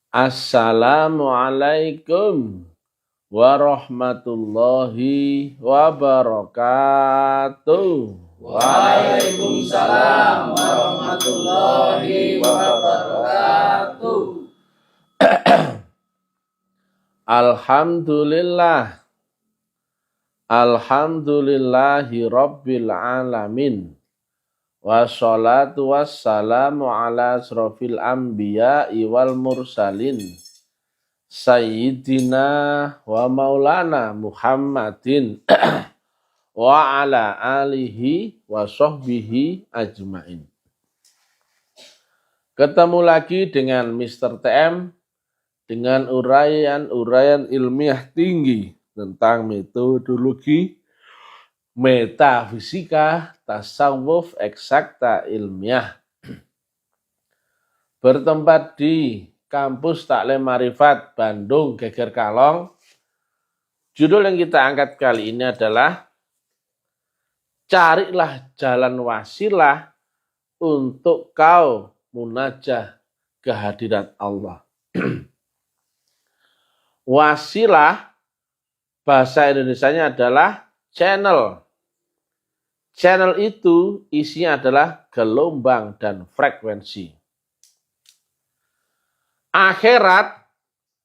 Assalamualaikum warahmatullahi wabarakatuh. Waalaikumsalam warahmatullahi wabarakatuh. Alhamdulillah. Alhamdulillahi rabbil alamin. Wassalatu wassalamu ala asrofil anbiya'i wal mursalin. Sayyidina wa maulana Muhammadin wa ala alihi wa sahbihi ajmain. Ketemu lagi dengan Mr. TM dengan uraian ilmiah tinggi tentang metodologi, metafisika, tasawuf, eksakta ilmiah. Bertempat di Kampus Taklim Marifat Bandung Geger Kalong. Judul yang kita angkat kali ini adalah Carilah jalan wasilah untuk kau munajah kehadirat Allah. Wasilah bahasa Indonesianya adalah channel. Channel itu isinya adalah gelombang dan frekuensi. Akhirat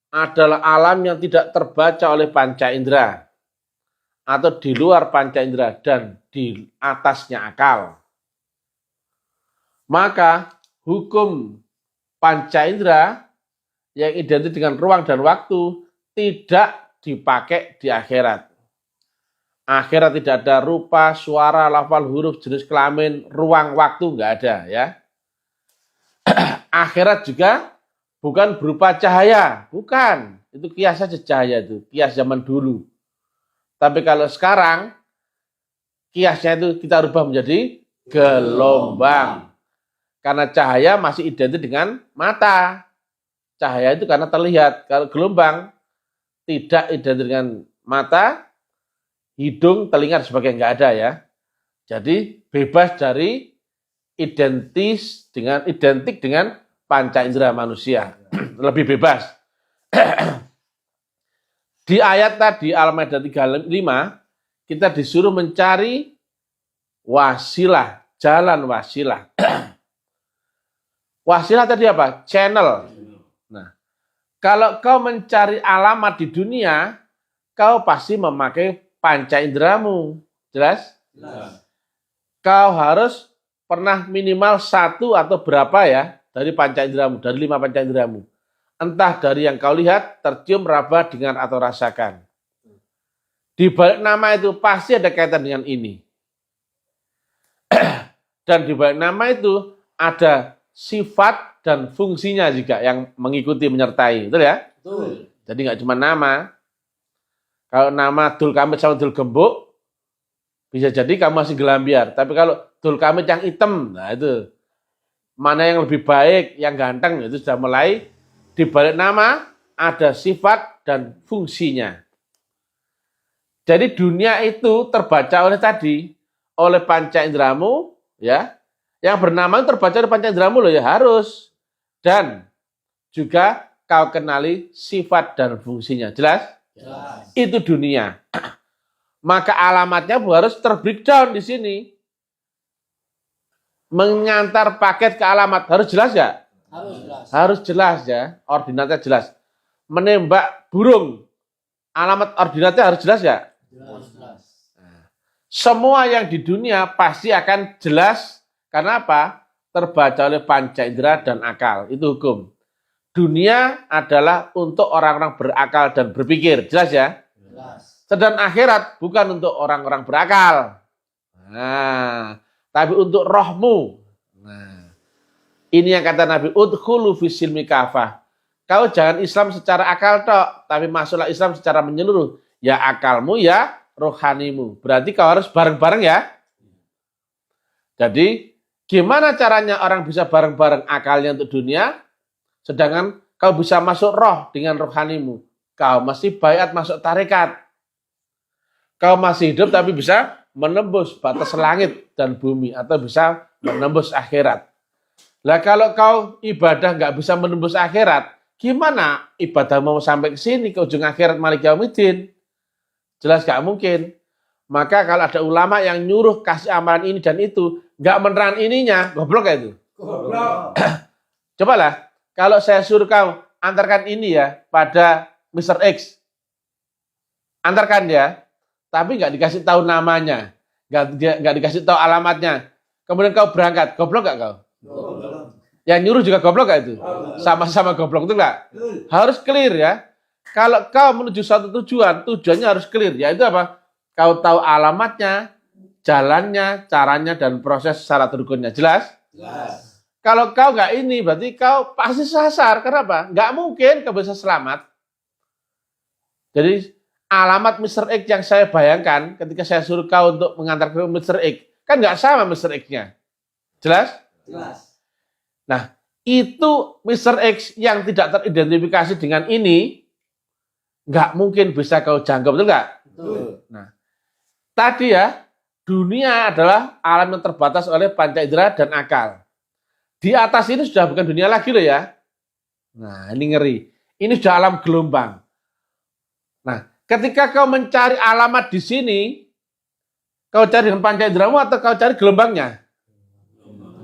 adalah alam yang tidak terbaca oleh panca indera atau di luar panca indera dan di atasnya akal. Maka hukum panca indera yang identik dengan ruang dan waktu tidak dipakai di akhirat. Akhirat tidak ada rupa, suara, lafal, huruf, jenis kelamin, ruang, waktu, nggak ada ya. Akhirat juga bukan berupa cahaya, bukan. Itu kias saja cahaya itu, kias zaman dulu. Tapi kalau sekarang, kiasnya itu kita rubah menjadi gelombang. Karena cahaya masih identik dengan mata. Cahaya itu karena terlihat. Kalau gelombang tidak identik dengan mata, hidung, telinga, sebagai nggak ada ya. Jadi bebas dari identik dengan panca indera manusia. Lebih bebas. Di ayat tadi Al-Maidah 35 kita disuruh mencari wasilah, jalan wasilah. Wasilah tadi apa? Channel. Nah, kalau kau mencari alamat di dunia, kau pasti memakai panca inderamu. Jelas? Jelas. Kau harus pernah minimal satu atau berapa ya dari panca inderamu, dari 5 panca inderamu. Entah dari yang kau lihat, tercium, raba, dengar atau rasakan. Di balik nama itu pasti ada kaitan dengan ini. Dan di balik nama itu ada sifat dan fungsinya juga yang mengikuti, menyertai. Betul ya? Betul. Jadi nggak cuma nama. Kalau nama Dul Kamit sama Dul Gembuk, bisa jadi kamu masih gelambiar. Tapi kalau Dul Kamit yang hitam, nah itu mana yang lebih baik, yang ganteng, itu sudah mulai di balik nama ada sifat dan fungsinya. Jadi dunia itu terbaca oleh panca inderamu, ya. Yang bernama itu terbaca oleh panca inderamu loh ya, harus. Dan juga kau kenali sifat dan fungsinya. Jelas? Jelas. Itu dunia. Maka alamatnya harus terbreakdown di sini. Mengantar paket ke alamat harus jelas ya? Harus jelas. Harus jelas ya, ordinatnya jelas. Menembak burung, alamat ordinatnya harus jelas ya? Jelas. Nah, semua yang di dunia pasti akan jelas. Karena apa? Terbaca oleh panca indera dan akal. Itu hukum. Dunia adalah untuk orang-orang berakal dan berpikir. Jelas ya? Jelas. Sedang akhirat bukan untuk orang-orang berakal. Nah, tapi untuk rohmu. Nah, ini yang kata Nabi, udkhulu fisilmi kafah. Kau jangan Islam secara akal tok, tapi masuklah Islam secara menyeluruh. Ya akalmu, ya rohanimu. Berarti kau harus bareng-bareng ya. Jadi, gimana caranya orang bisa bareng-bareng akalnya untuk dunia, sedangkan kau bisa masuk roh dengan rohanimu. Kau masih baiat masuk tarekat. Kau masih hidup tapi bisa menembus batas langit dan bumi atau bisa menembus akhirat. Lah kalau kau ibadah nggak bisa menembus akhirat, Gimana ibadah mau sampai ke sini, ke ujung akhirat Malik Yaumiddin? Jelas gak mungkin. Maka kalau ada ulama yang nyuruh kasih amalan ini dan itu, gak menerang ininya, goblok gak itu? Goblok. Cobalah, kalau saya suruh kau antarkan ini ya pada Mr. X. Antarkan ya, tapi nggak dikasih tahu namanya, nggak dikasih tahu alamatnya. Kemudian kau berangkat, goblok nggak kau? Goblok. Yang nyuruh juga goblok nggak itu? Sama-sama goblok itu nggak? Harus clear ya. Kalau kau menuju suatu tujuan, tujuannya harus clear. Yaitu apa? Kau tahu alamatnya, jalannya, caranya, dan proses syarat rukunnya. Jelas? Jelas. Kalau kau nggak ini, berarti kau pasti sasar. Kenapa? Nggak mungkin kau bisa selamat. Jadi alamat Mr. X yang saya bayangkan ketika saya suruh kau untuk mengantar ke Mr. X, kan nggak sama Mr. X-nya. Jelas? Jelas. Nah, itu Mr. X yang tidak teridentifikasi dengan ini, nggak mungkin bisa kau jangkau, betul nggak? Betul. Nah, tadi ya, dunia adalah alam yang terbatas oleh panca indera dan akal. Di atas ini sudah bukan dunia lagi loh ya. Nah, ini ngeri. Ini sudah alam gelombang. Nah, ketika kau mencari alamat di sini, kau cari dengan panca inderamu atau kau cari gelombangnya?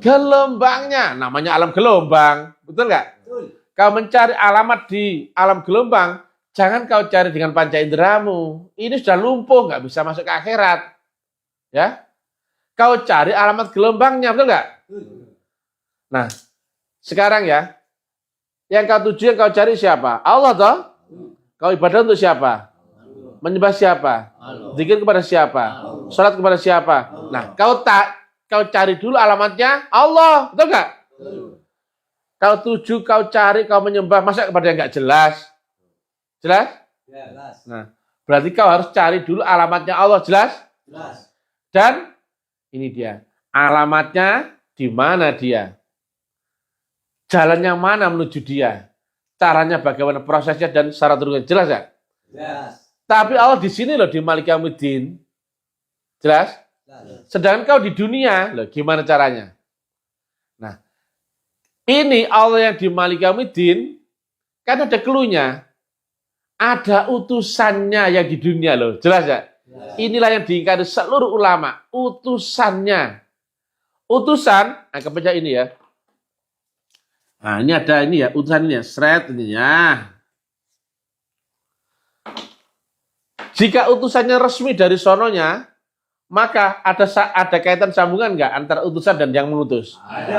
Gelombangnya. Namanya alam gelombang. Betul nggak? Betul. Kau mencari alamat di alam gelombang, jangan kau cari dengan panca inderamu. Ini sudah lumpuh, nggak bisa masuk ke akhirat. Ya, kau cari alamat gelombangnya, betul nggak? Nah, sekarang ya, yang kau tuju, yang kau cari siapa? Allah toh? Kau ibadah untuk siapa? Menyembah siapa? Zikir kepada siapa? Salat kepada siapa? Nah, kau cari dulu alamatnya Allah, betul nggak? Kau tuju, kau cari, kau menyembah, masa kepada yang nggak jelas? Jelas? Jelas. Nah, berarti kau harus cari dulu alamatnya Allah, jelas? Jelas. Dan ini dia, alamatnya di mana dia? Jalan yang mana menuju dia? Caranya bagaimana, prosesnya dan syarat rukunnya, jelas ya? Jelas. Tapi Allah di sini loh, di Malik Yaumiddin. Jelas? Jelas. Sedangkan kau di dunia, loh gimana caranya? Nah, ini Allah yang di Malik Yaumiddin, kan ada clue-nya. Ada utusannya yang di dunia loh, jelas ya? Jelas. Inilah yang diingkari seluruh ulama, utusannya. Utusan, anggap aja ini ya. Nah, ini ada ini ya, utusan ini ya, seret ini ya. Jika utusannya resmi dari sononya, maka ada kaitan sambungan nggak antara utusan dan yang mengutus? Ada.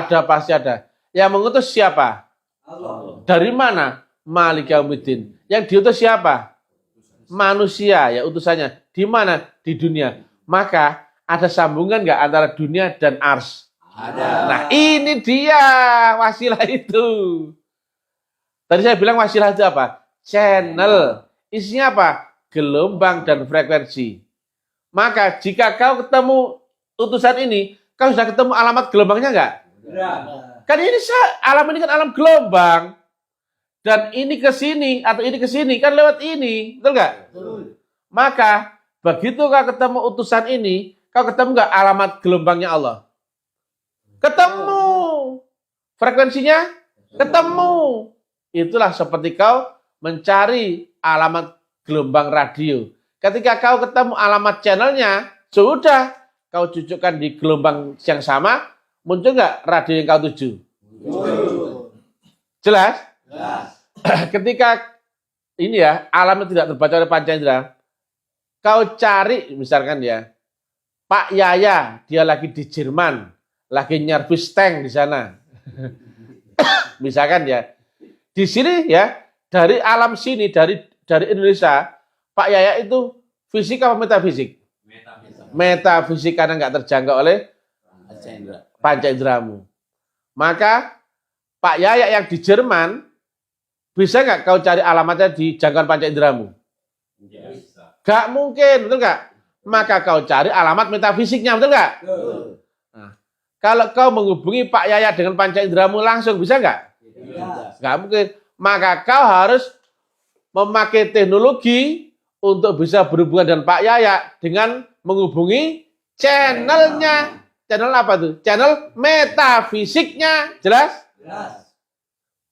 Ada, pasti ada. Yang mengutus siapa? Allah. Dari mana? Malik Yaumiddin. Yang diutus siapa? Manusia, ya utusannya. Di mana? Di dunia. Maka ada sambungan nggak antara dunia dan ars? Ada. Nah, ini dia wasilah itu. Tadi saya bilang wasilah itu apa? Channel. Isinya apa? Gelombang dan frekuensi. Maka jika kau ketemu utusan ini, kau sudah ketemu alamat gelombangnya enggak? Ada. Kan ini alam ini kan alam gelombang. Dan ini ke sini atau ini ke sini kan lewat ini, betul enggak? Betul. Maka begitu kau ketemu utusan ini, kau ketemu enggak alamat gelombangnya Allah? Ketemu. Frekuensinya? Ketemu. Itulah seperti kau mencari alamat gelombang radio. Ketika kau ketemu alamat channelnya, sudah kau cucukkan di gelombang yang sama, muncul nggak radio yang kau tuju? Betul. Jelas? Jelas. Ketika ini ya, alamnya tidak terbaca oleh panca indera, kau cari misalkan ya, Pak Yaya, dia lagi di Jerman, lagi nyervis tank di sana. Misalkan ya, di sini ya, dari alam sini, dari Indonesia, Pak Yaya itu fisik apa metafisik? Metafisik karena nggak terjangkau oleh panca inderamu. Maka Pak Yaya yang di Jerman, bisa nggak kau cari alamatnya di jangkauan panca inderamu? Nggak mungkin, betul nggak? Maka kau cari alamat metafisiknya, betul nggak? Betul. Nah, kalau kau menghubungi Pak Yaya dengan panca inderamu langsung, bisa nggak? Tidak. Nggak mungkin. Maka kau harus memakai teknologi untuk bisa berhubungan dengan Pak Yaya dengan menghubungi channelnya. Channel apa tuh? Channel metafisiknya. Jelas? Jelas.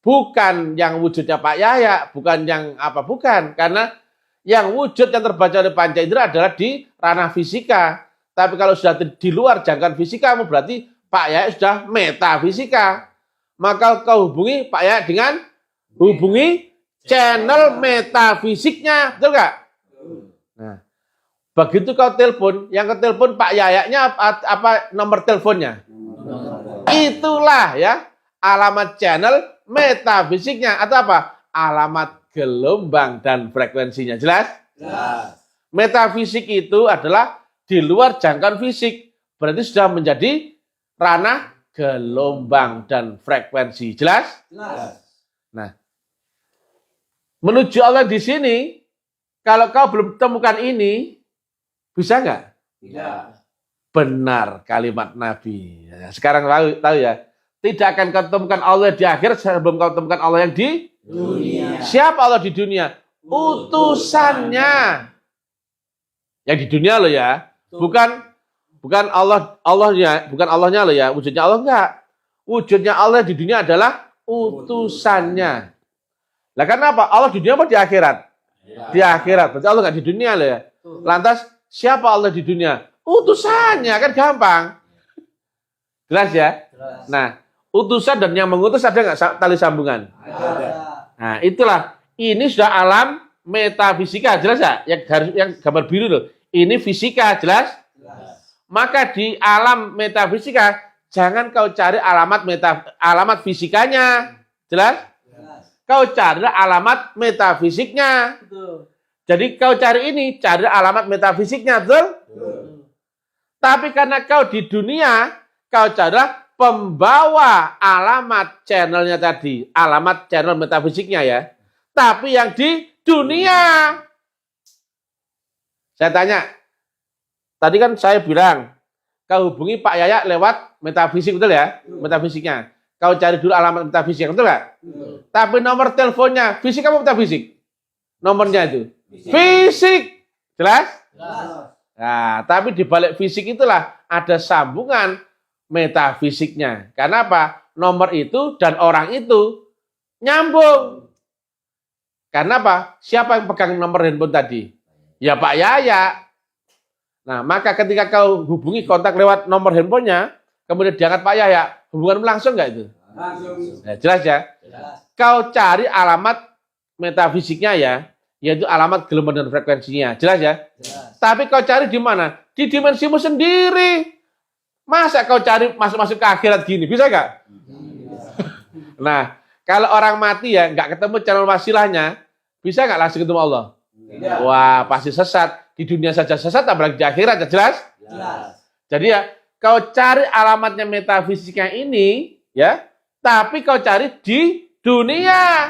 Bukan yang wujudnya Pak Yaya, bukan yang apa, bukan. Karena yang wujud yang terbaca oleh panca indera adalah di ranah fisika. Tapi kalau sudah di luar jangkauan fisika, berarti Pak Yaya sudah metafisika. Maka kau hubungi Pak Yaya dengan hubungi channel metafisiknya, betul nggak? Nah, begitu kau telepon, yang ke telepon Pak Yayanya apa nomor teleponnya? Itulah ya alamat channel metafisiknya atau apa? Alamat gelombang dan frekuensinya. Jelas? Jelas. Metafisik itu adalah di luar jangkauan fisik. Berarti sudah menjadi ranah gelombang dan frekuensi. Jelas? Jelas. Nah, menuju Allah di sini, kalau kau belum temukan ini, bisa nggak? Tidak. Benar kalimat Nabi. Sekarang tahu ya. Tidak akan kau temukan Allah di akhirat sebelum kau temukan Allah yang di Dunia. Siapa Allah di dunia? Utusannya. Yang di dunia loh ya. Bukan Allahnya, bukan Allahnya loh ya. Wujudnya Allah enggak. Wujudnya Allah di dunia adalah utusannya. Lah kenapa? Allah di dunia apa di akhirat? Di akhirat. Berarti Allah enggak di dunia loh ya. Lantas siapa Allah di dunia? Utusannya, kan gampang. Jelas ya? Jelas. Nah, utusan dan yang mengutus ada nggak tali sambungan? Ada. Nah, itulah. Ini sudah alam metafisika, jelas ya? Yang gambar biru loh. Ini fisika, jelas? Jelas. Maka di alam metafisika, jangan kau cari alamat fisikanya. Jelas? Jelas. Kau cari alamat metafisiknya. Betul. Jadi kau cari ini, cari alamat metafisiknya, betul? Betul. Tapi karena kau di dunia, kau carilah pembawa alamat channelnya tadi. Alamat channel metafisiknya ya. Tapi yang di dunia. Saya tanya, tadi kan saya bilang, kau hubungi Pak Yaya lewat metafisik, betul ya? Metafisiknya. Kau cari dulu alamat metafisik, betul nggak? Betul. Tapi nomor teleponnya, fisik apa metafisik? Nomornya itu. Fisik. Fisik. Jelas? Jelas. Nah, tapi di balik fisik itulah ada sambungan metafisiknya. Karena apa? Nomor itu dan orang itu nyambung. Karena apa? Siapa yang pegang nomor handphone tadi? Ya Pak Yaya. Nah, maka ketika kau hubungi kontak lewat nomor handphonenya, kemudian diangkat Pak Yaya, hubungan langsung nggak itu? Langsung. Nah, jelas ya? Jelas. Kau cari alamat metafisiknya ya, yaitu alamat gelombang dan frekuensinya. Jelas ya? Jelas. Tapi kau cari di mana? Di dimensimu sendiri. Masa kau cari masuk-masuk ke akhirat gini? Bisa nggak? Nah, kalau orang mati ya nggak ketemu channel wasilahnya, bisa nggak langsung ketemu Allah? Tidak. Wah, pasti sesat. Di dunia saja sesat, apalagi di akhirat, ya jelas? Jelas. Jadi ya, kau cari alamatnya metafisiknya ini, ya, tapi kau cari di dunia.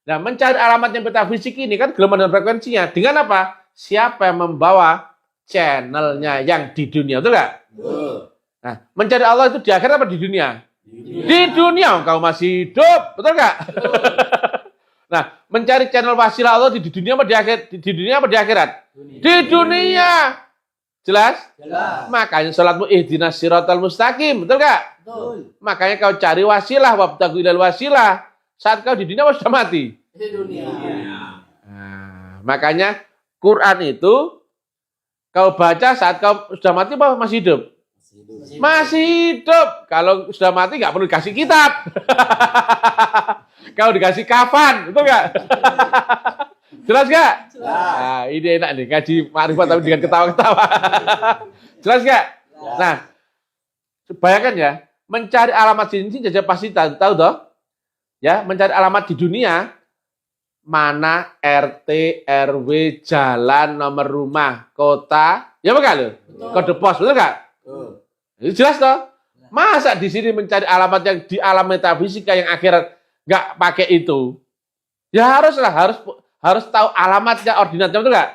Nah, mencari alamatnya metafisik ini kan gelombang dan frekuensinya. Dengan apa? Siapa yang membawa channelnya yang di dunia, betul nggak? Betul. Nah, mencari Allah itu di akhirat apa di dunia? Di dunia, kau masih hidup, betul nggak? Nah, mencari channel wasilah Allah di dunia apa di akhirat? Di dunia apa di akhirat? Di dunia. Jelas? Jelas. Makanya salatmu ihdinas siratal mustaqim, betul nggak? Betul. Makanya kau cari wasilah, wabtagu ilal wasilah. Saat kau di dunia sudah mati. Di dunia. Nah, makanya Quran itu kau baca saat kau sudah mati apa masih hidup? Masih hidup. Kalau sudah mati nggak perlu dikasih kitab. Kau dikasih kafan, betul nggak? Jelas nggak? Jelas. Nah, ini enak nih, ngaji makrifat tapi dengan ketawa-ketawa. Jelas nggak? Nah, bayangkan ya, mencari alamat sini saja pasti tahu toh? Ya, mencari alamat di dunia, mana RT, RW, jalan, nomor rumah, kota, ya bukan loh? Kode pos, betul nggak? Betul. Itu jelas toh? Masa di sini mencari alamat yang di alam metafisika yang akhirat nggak pakai itu? Ya haruslah, harus tahu alamatnya, ordinatnya, betul nggak?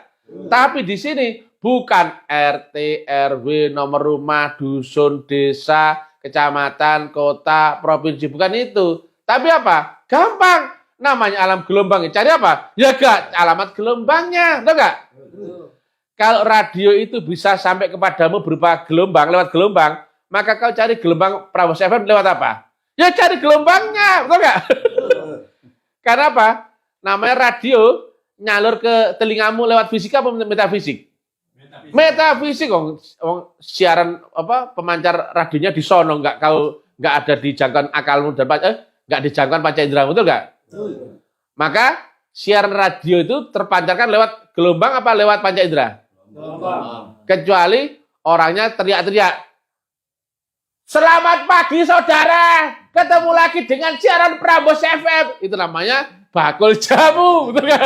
Tapi di sini bukan RT, RW, nomor rumah, dusun, desa, kecamatan, kota, provinsi, bukan itu. Tapi apa? Gampang. Namanya alam gelombang. Cari apa? Ya gak alamat gelombangnya, betul nggak? Betul. Kalau radio itu bisa sampai kepadamu berupa gelombang, lewat gelombang, maka kau cari gelombang Prabowo FM lewat apa? Ya cari gelombangnya, betul nggak? Karena apa? Namanya radio nyalur ke telingamu lewat fisika apa metafisik? Metafisik. Siaran apa pemancar radionya di sono, nggak ada di jangkauan akalmu dan nggak di jangkauan panca inderamu, betul nggak? Maka siaran radio itu terpancarkan lewat gelombang apa lewat panca indera? Kecuali orangnya teriak-teriak, "Selamat pagi saudara, ketemu lagi dengan siaran Prambors FM." Itu namanya bakul jamu, betul nggak?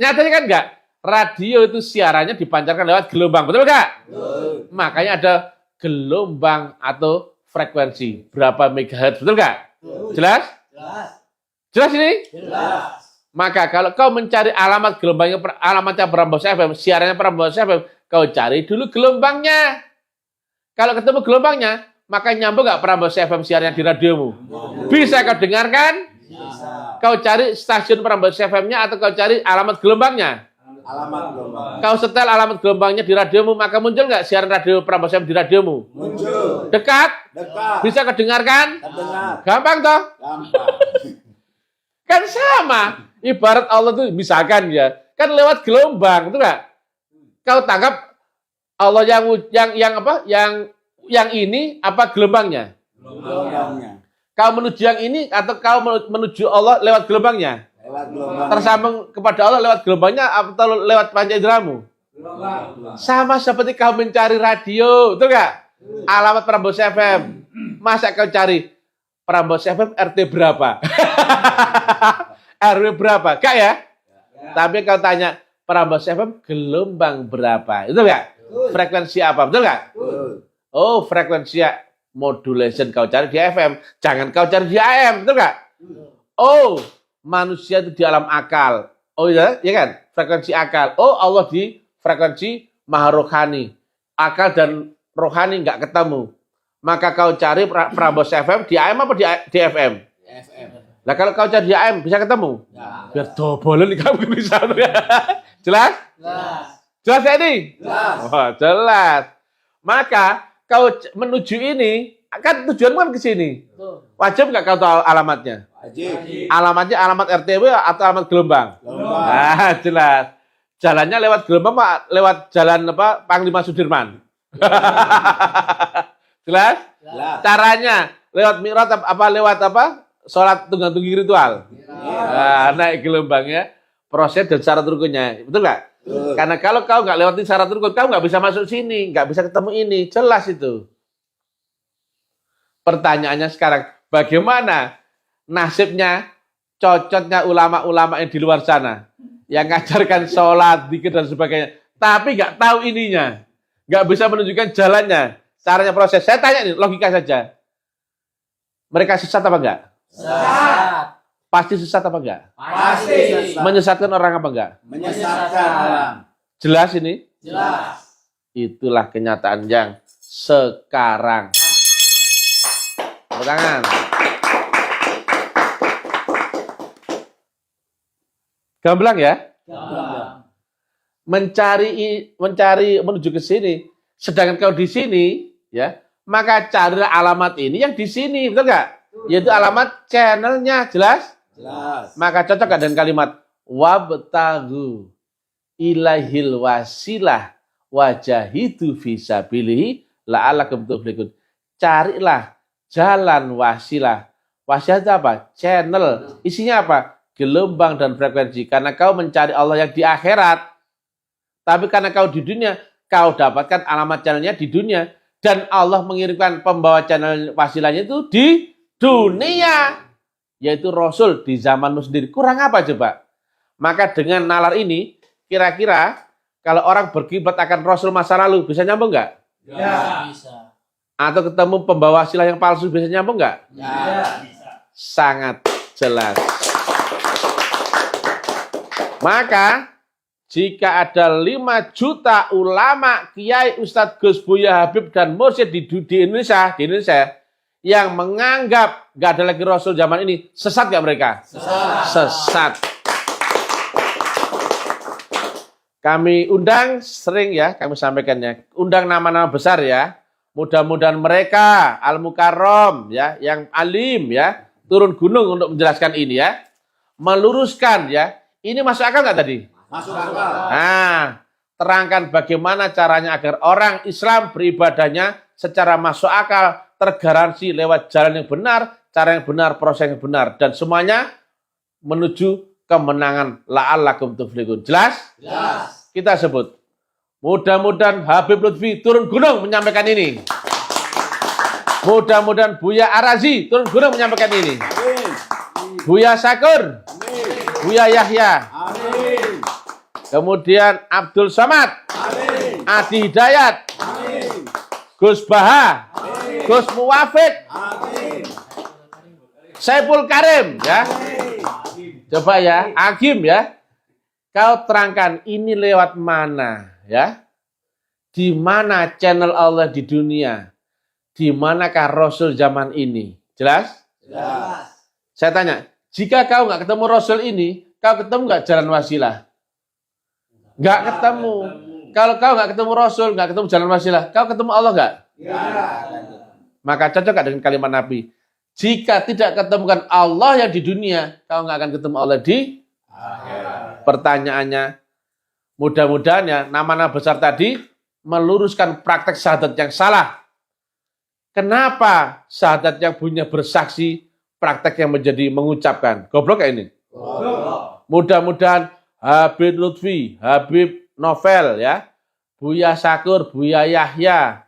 Nyatanya kan enggak? Radio itu siarannya dipancarkan lewat gelombang, betul nggak? Makanya ada gelombang atau frekuensi berapa megahertz, betul nggak? Jelas? Jelas ini? Jelas. Maka kalau kau mencari alamat gelombangnya, alamatnya Prambors FM, siarannya Prambors FM, kau cari dulu gelombangnya. Kalau ketemu gelombangnya, maka nyambung nggak Prambors FM siarannya di radiomu? Bisa kau dengarkan? Bisa. Kau cari stasiun Prambors FM-nya atau kau cari alamat gelombangnya? Alamat gelombang. Kau setel alamat gelombangnya di radiomu, maka muncul nggak siaran radio Prambors FM di radiomu? Muncul. Dekat? Dekat. Bisa kau dengarkan? Terdengar. Gampang toh? Gampang. Kan sama. Ibarat Allah tuh misalkan ya, kan lewat gelombang, itu nggak? Kau tangkap Allah yang apa? Yang ini apa gelombangnya? Gelombangnya. Kau menuju yang ini atau kau menuju Allah lewat gelombangnya? Lewat gelombang. Tersambung kepada Allah lewat gelombangnya atau lewat panca inderamu? Gelombang. Sama seperti kau mencari radio, betul nggak? Alamat Prambors FM. Masa kau cari Prambors FM RT berapa? RW berapa? Kak ya? Tapi kau tanya Prambors FM gelombang berapa? Itu nggak? Frekuensi apa? Betul nggak? Oh, frekuensi modulation kau cari di FM. Jangan kau cari di AM. Betul nggak? Oh, manusia itu di alam akal. Oh iya, ya kan? Frekuensi akal. Oh, Allah di frekuensi maha rohani. Akal dan rohani nggak ketemu. Maka kau cari Prambors FM di AM apa di FM? FM. Nah kalau kau cari di AM bisa ketemu? Ya. Biar dobolan kamu bisa. Jelas? Jelas. Jelas ya ini? Jelas. Oh, jelas. Maka kau menuju ini, kan tujuanmu kan ke sini. Wajib nggak kau tahu alamatnya? Wajib. Alamatnya alamat RTW atau alamat gelombang? Gelombang. Ah, jelas. Jalannya lewat gelombang Pak, lewat jalan apa? Panglima Sudirman. Jelas? Jelas. Caranya lewat mi'raj apa lewat apa? Sholat tunggang-tunggi ritual. Nah, naik gelombangnya, proses dan syarat rukunnya. Betul nggak? Karena kalau kau nggak lewatin syarat rukun, kau nggak bisa masuk sini, nggak bisa ketemu ini. Jelas itu. Pertanyaannya sekarang, bagaimana nasibnya, cocoknya ulama-ulama yang di luar sana, yang ngajarkan sholat, zikir dan sebagainya, tapi nggak tahu ininya, nggak bisa menunjukkan jalannya, caranya proses. Saya tanya nih, logika saja. Mereka sesat apa enggak? Sesat. Pasti sesat apa enggak? Pasti. Menyesatkan orang apa enggak? Menyesatkan orang. Jelas ini? Jelas. Itulah kenyataan yang sekarang. Tepuk tangan. Gamblang ya? Gampang. Mencari menuju ke sini. Sedangkan kau di sini, ya, maka cari alamat ini yang di sini, betul nggak? Yaitu alamat channelnya, jelas? Jelas. Maka cocok nggak dengan kalimat wabtagu ilaihil wasilah wajahidu fisabilihi la'alakum tuflihun. Carilah jalan wasilah. Wasilah itu apa? Channel. Isinya apa? Gelombang dan frekuensi. Karena kau mencari Allah yang di akhirat. Tapi karena kau di dunia, kau dapatkan alamat channelnya di dunia. Dan Allah mengirimkan pembawa channel wasilahnya itu di dunia. Yaitu Rasul di zamanmu sendiri. Kurang apa coba? Maka dengan nalar ini, kira-kira kalau orang berkiblat akan Rasul masa lalu, bisa nyambung nggak? Ya. Bisa. Atau ketemu pembawa wasilah yang palsu, bisa nyambung nggak? Ya. Sangat jelas. Maka jika ada 5 juta ulama, kiai, ustadz, Gus, Buya, Habib, dan mursyid di Indonesia yang menganggap nggak ada lagi Rasul zaman ini, sesat nggak mereka? Sesat. Sesat. Kami undang sering ya, kami sampaikannya, undang nama-nama besar ya. Mudah-mudahan mereka al-mukarram ya, yang alim ya, turun gunung untuk menjelaskan ini ya. Meluruskan ya. Ini masuk akal nggak tadi? Masuk akal. Nah, terangkan bagaimana caranya agar orang Islam beribadahnya secara masuk akal, tergaransi lewat jalan yang benar, cara yang benar, proses yang benar. Dan semuanya menuju kemenangan la'allakum tuflihun. Jelas? Jelas. Kita sebut. Mudah-mudahan Habib Lutfi turun gunung menyampaikan ini. Mudah-mudahan Buya Arazi turun gunung menyampaikan ini. Amin. Buya Sakur, Amin. Buya Yahya, Amin. kemudian Abdul Somad, Amin. Adi Hidayat, Amin. Gus Baha, Gus Muwafiq, Amin. Saiful Karim, ya. Coba ya, Agim ya. Kau terangkan ini lewat mana, ya? Di mana channel Allah di dunia? Di manakah Rasul zaman ini? Jelas? Jelas. Saya tanya, jika kau nggak ketemu Rasul ini, kau ketemu nggak jalan wasilah? Nggak ketemu. Kalau kau nggak ketemu Rasul, nggak ketemu jalan wasilah, kau ketemu Allah nggak? Maka cocok nggak dengan kalimat Nabi? Jika tidak ketemukan Allah yang di dunia, kau nggak akan ketemu Allah di akhirat. Pertanyaannya, mudah-mudahan ya nama-nama besar tadi meluruskan praktek syahadat yang salah. Kenapa syahadat yang punya bersaksi, praktek yang menjadi mengucapkan? Goblok kayak ini. Mudah-mudahan Habib Lutfi, Habib Novel ya, Buya Sakur, Buya Yahya,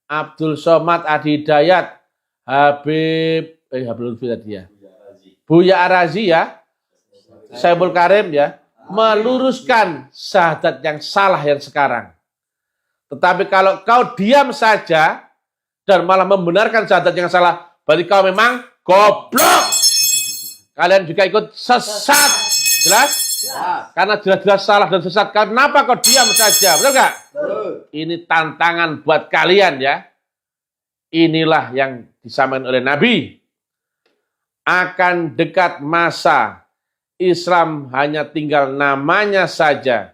Abdul Somad, Adi Hidayat, Habib Lutfi tadi ya, Buya Arazi ya, Saiful Karim ya, meluruskan syahadat yang salah yang sekarang. Tetapi kalau kau diam saja dan malah membenarkan syahadat yang salah, berarti kau memang goblok. Kalian juga ikut sesat. Jelas? Karena jelas-jelas salah dan sesat. Kenapa kau diam saja? Betul nggak? Ini tantangan buat kalian ya. Inilah yang disampaikan oleh Nabi. Akan dekat masa Islam hanya tinggal namanya saja.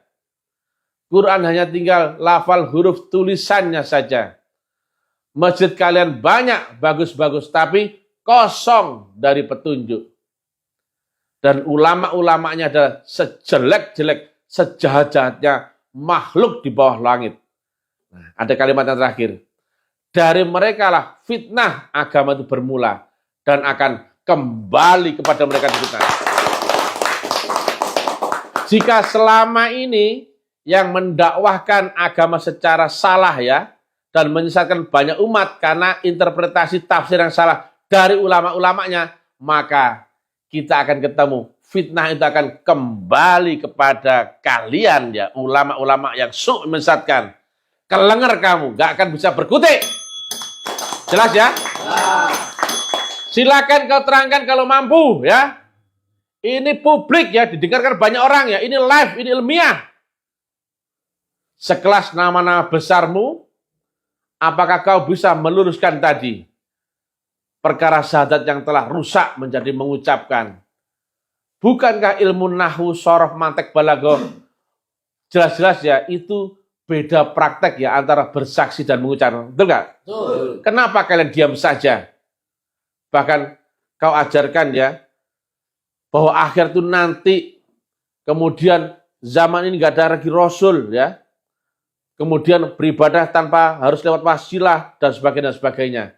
Quran hanya tinggal lafal huruf tulisannya saja. Masjid kalian banyak bagus-bagus tapi kosong dari petunjuk. Dan ulama-ulamanya adalah sejelek-jelek, sejahat-jahatnya makhluk di bawah langit. Nah, ada kalimat yang terakhir. Dari mereka lah fitnah agama itu bermula dan akan kembali kepada mereka di fitnah. Jika selama ini yang mendakwahkan agama secara salah ya, dan menyesatkan banyak umat karena interpretasi tafsir yang salah dari ulama-ulamanya, maka kita akan ketemu fitnah itu akan kembali kepada kalian ya, ulama-ulama yang menyesatkan. Kelenger kamu, gak akan bisa berkutik. Jelas ya? Silakan kau terangkan kalau mampu ya. Ini publik ya, didengarkan banyak orang ya. Ini live, ini ilmiah. Sekelas nama-nama besarmu, apakah kau bisa meluruskan tadi perkara syahadat yang telah rusak menjadi mengucapkan? Bukankah ilmu nahwu, sorof, mantek, balaghah jelas-jelas ya itu beda praktek ya antara bersaksi dan mengucapkan. Betul nggak? Betul. Kenapa kalian diam saja? Bahkan kau ajarkan ya bahwa akhir itu nanti kemudian zaman ini nggak ada lagi Rasul ya. Kemudian beribadah tanpa harus lewat wasilah dan sebagainya.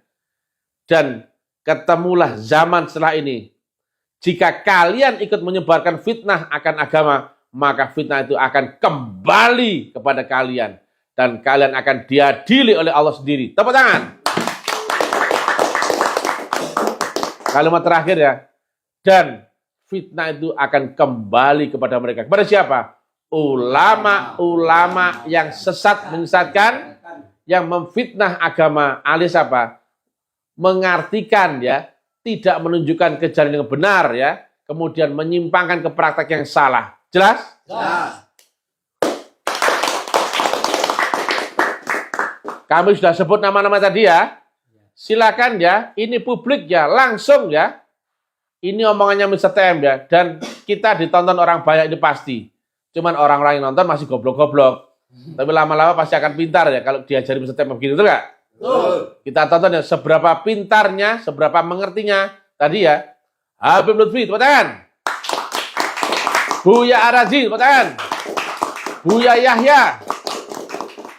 Dan ketemulah zaman setelah ini. Jika kalian ikut menyebarkan fitnah akan agama, maka fitnah itu akan kembali kepada kalian. Dan kalian akan diadili oleh Allah sendiri. Tepuk tangan. Kalimat terakhir ya. Dan fitnah itu akan kembali kepada mereka. Kepada siapa? Ulama-ulama yang sesat menyesatkan, yang memfitnah agama, alias apa? Mengartikan ya, tidak menunjukkan ke jalan yang benar ya, kemudian menyimpangkan ke praktek yang salah. Jelas? Jelas. Kami sudah sebut nama-nama tadi ya. Silakan ya, ini publik ya, langsung ya. Ini omongannya Mr. TM ya, dan kita ditonton orang banyak ini pasti. Cuman orang-orang yang nonton masih goblok-goblok. Tapi lama-lama pasti akan pintar ya kalau diajari Mr. TM begini, betul nggak? Betul. Kita tonton ya seberapa pintarnya, seberapa mengertinya tadi ya. Habib Lutfi, tepuk tangan. Buya Arazi, tepuk tangan. Buya Yahya.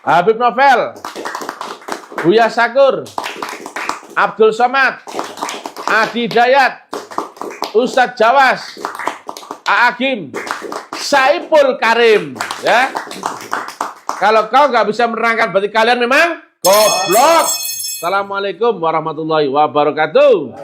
Habib Novel. Buya Sakur. Abdul Somad. Adi Dayat. Ustadz Jawas. A'agim. Saipul Karim. Ya. Kalau kau nggak bisa menerangkan, berarti kalian memang goblok. Assalamualaikum warahmatullahi wabarakatuh.